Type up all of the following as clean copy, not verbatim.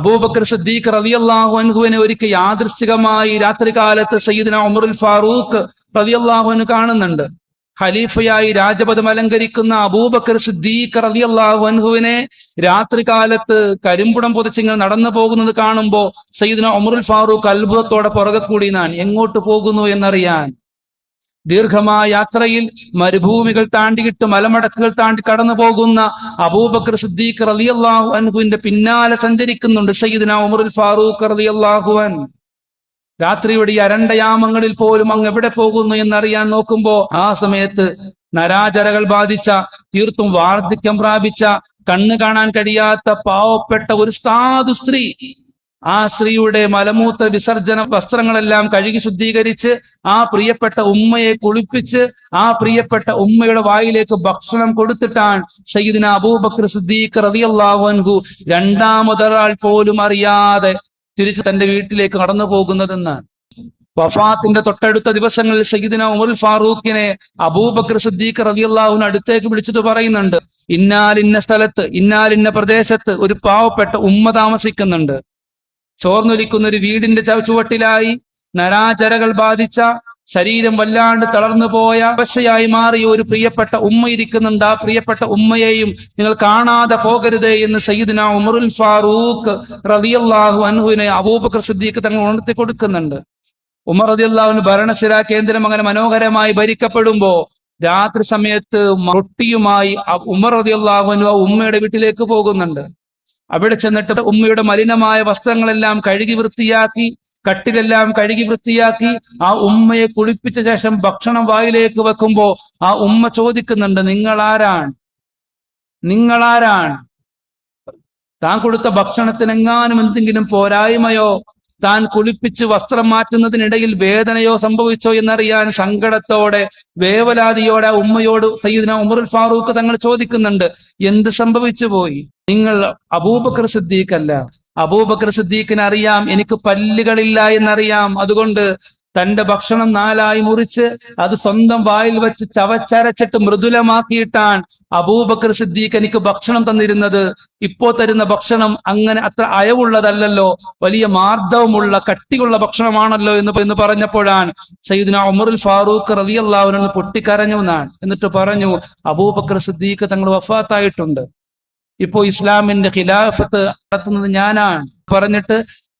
അബൂബക്കർ സിദ്ദീഖ് റളിയല്ലാഹു അൻഹുവിനെ ഒരിക്കൽ യാദൃശ്ചികമായി രാത്രികാലത്ത് സയ്യിദുന ഉമറുൽ ഫാറൂഖ് റളിയല്ലാഹു അൻഹു കാണുന്നുണ്ട്. ഖലീഫയായി രാജപദം അലങ്കരിക്കുന്ന അബൂബക്കർ സിദ്ദീഖ് റളിയല്ലാഹു അൻഹുവിനെ രാത്രികാലത്ത് കരിമ്പുടം പൊതിച്ചിങ്ങനെ നടന്നു പോകുന്നത് കാണുമ്പോ സയ്യിദുന ഉമറുൽ ഫാറൂഖ് അത്ഭുതത്തോടെ പുറകെ കൂടിനാൻ എങ്ങോട്ട് പോകുന്നു എന്നറിയാൻ. ദീർഘമായ യാത്രയിൽ മരുഭൂമികൾ താണ്ടിയിട്ട് മലമടക്കുകൾ താണ്ടി കടന്നു പോകുന്ന അബൂബക്കർ സിദ്ദീഖ് റളിയല്ലാഹു അൻഹുവിന്റെ പിന്നാലെ സഞ്ചരിക്കുന്നുണ്ട് സയ്യിദുന ഉമറുൽ ഫാറൂഖ് റളിയല്ലാഹു അൻഹു. രാത്രിയുടെ ഈ അരണ്ടയാമങ്ങളിൽ പോലും അങ്ങ് എവിടെ പോകുന്നു എന്നറിയാൻ നോക്കുമ്പോ ആ സമയത്ത് നരാചരകൾ ബാധിച്ച, തീർത്തും വാർദ്ധക്യം പ്രാപിച്ച, കണ്ണ് കാണാൻ കഴിയാത്ത പാവപ്പെട്ട ഒരു സാധു സ്ത്രീ, ആ സ്ത്രീയുടെ മലമൂത്ര വിസർജന വസ്ത്രങ്ങളെല്ലാം കഴുകി ശുദ്ധീകരിച്ച് ആ പ്രിയപ്പെട്ട ഉമ്മയെ കുളിപ്പിച്ച് ആ പ്രിയപ്പെട്ട ഉമ്മയുടെ വായിലേക്ക് ഭക്ഷണം കൊടുത്തിട്ടാണ് സയ്യിദുന അബൂബക്കർ സിദ്ദീഖ് റളിയല്ലാഹു അൻഹു രണ്ടാമതൊരാൾ പോലും അറിയാതെ തിരിച്ച് തന്റെ വീട്ടിലേക്ക് കടന്നു പോകുന്നതെന്നാണ്. വഫാത്തിന്റെ തൊട്ടടുത്ത ദിവസങ്ങളിൽ സയ്യിദുന ഉമറുൽ ഫാറൂഖിനെ അബൂബക്കർ സിദ്ദീഖ് റളിയല്ലാഹു അൻഹു അടുത്തേക്ക് വിളിച്ചിട്ട് പറയുന്നുണ്ട്, ഇന്നാലിന്ന സ്ഥലത്ത് ഇന്നാലിന്ന പ്രദേശത്ത് ഒരു പാവപ്പെട്ട ഉമ്മ താമസിക്കുന്നുണ്ട്. ചോർന്നൊലിക്കുന്ന ഒരു വീടിന്റെ ചുവട്ടിലായി നരാചരകൾ ബാധിച്ച, ശരീരം വല്ലാണ്ട് തളർന്നു പോയ, അവശയായി മാറിയ ഒരു പ്രിയപ്പെട്ട ഉമ്മ ഇരിക്കുന്നുണ്ട്. ആ പ്രിയപ്പെട്ട ഉമ്മയെയും നിങ്ങൾ കാണാതെ പോകരുതേ എന്ന് സയ്യിദുന ഉമറുൽ ഫാറൂഖ് റളിയല്ലാഹു അൻഹുവിനെ അബൂബക്കർ സിദ്ദീഖ് തങ്ങൾ ഉണർത്തി കൊടുക്കുന്നുണ്ട്. ഉമർ റളിയല്ലാഹു അൻഹു ഭരണസിരാ കേന്ദ്രം അങ്ങനെ മനോഹരമായി ഭരിക്കപ്പെടുമ്പോ രാത്രി സമയത്ത് റൊട്ടിയുമായി ഉമർ റളിയല്ലാഹു അൻഹു ഉമ്മയുടെ വീട്ടിലേക്ക് പോകുന്നുണ്ട്. അവിടെ ചെന്നിട്ട് ഉമ്മയുടെ മലിനമായ വസ്ത്രങ്ങളെല്ലാം കഴുകി വൃത്തിയാക്കി, കട്ടിലെല്ലാം കഴുകി വൃത്തിയാക്കി ആ ഉമ്മയെ കുളിപ്പിച്ച ശേഷം ഭക്ഷണം വായിലേക്ക് വെക്കുമ്പോ ആ ഉമ്മ ചോദിക്കുന്നുണ്ട്, നിങ്ങളാരാണ്? താൻ കൊടുത്ത ഭക്ഷണത്തിനെങ്ങാനും എന്തെങ്കിലും പോരായ്മയോ, താൻ കുളിപ്പിച്ച് വസ്ത്രം മാറ്റുന്നതിനിടയിൽ വേദനയോ സംഭവിച്ചോ എന്നറിയാൻ സങ്കടത്തോടെ വേവലാതിയോടെ ആ ഉമ്മയോട് സയ്യിദുന ഉമറുൽ ഫാറൂഖ് തങ്ങൾ ചോദിക്കുന്നുണ്ട്, എന്ത് സംഭവിച്ചു പോയി? നിങ്ങൾ അബൂബക്കർ സിദ്ദീഖ് അല്ല. അബൂബക്കർ സിദ്ദീഖിന് അറിയാം എനിക്ക് പല്ലുകളില്ല എന്നറിയാം. അതുകൊണ്ട് തന്റെ ഭക്ഷണം നാലായി മുറിച്ച് അത് സ്വന്തം വായിൽ വെച്ച് ചവച്ചരച്ചിട്ട് മൃദുലമാക്കിയിട്ടാണ് അബൂബക്കർ സിദ്ദീഖ് എനിക്ക് ഭക്ഷണം തന്നിരുന്നത്. ഇപ്പോ തരുന്ന ഭക്ഷണം അങ്ങനെ അത്ര അയവുള്ളതല്ലല്ലോ, വലിയ മാർദ്ദവമുള്ള കട്ടിയുള്ള ഭക്ഷണമാണല്ലോ എന്ന് പറഞ്ഞപ്പോഴാണ് സയ്യിദുന ഉമറുൽ ഫാറൂഖ് റളിയല്ലാഹു അൻഹു പൊട്ടിക്കരഞ്ഞു എന്നാണ്. എന്നിട്ട് പറഞ്ഞു, അബൂബക്കർ സിദ്ദീഖ് തങ്ങൾ വഫാത്തായിട്ടുണ്ട്, ഇപ്പോ ഇസ്ലാമിന്റെ ഖിലാഫത്ത് നടത്തുന്നത് ഞാനാണ് പറഞ്ഞിട്ട്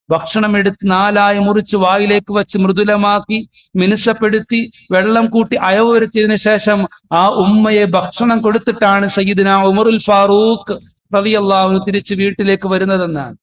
ഭക്ഷണം എടുത്ത് നാലായി മുറിച്ച് വായിലേക്ക് വെച്ച് മൃദുലമാക്കി മിനുസപ്പെടുത്തി വെള്ളം കൂട്ടി അയവ് വരുത്തിയതിനു ശേഷം ആ ഉമ്മയെ ഭക്ഷണം കൊടുത്തിട്ടാണ് സയ്യിദുന ഉമറുൽ ഫാറൂഖ് റളിയല്ലാഹു അൻഹു തിരിച്ച് വീട്ടിലേക്ക് വരുന്നതെന്നാണ്.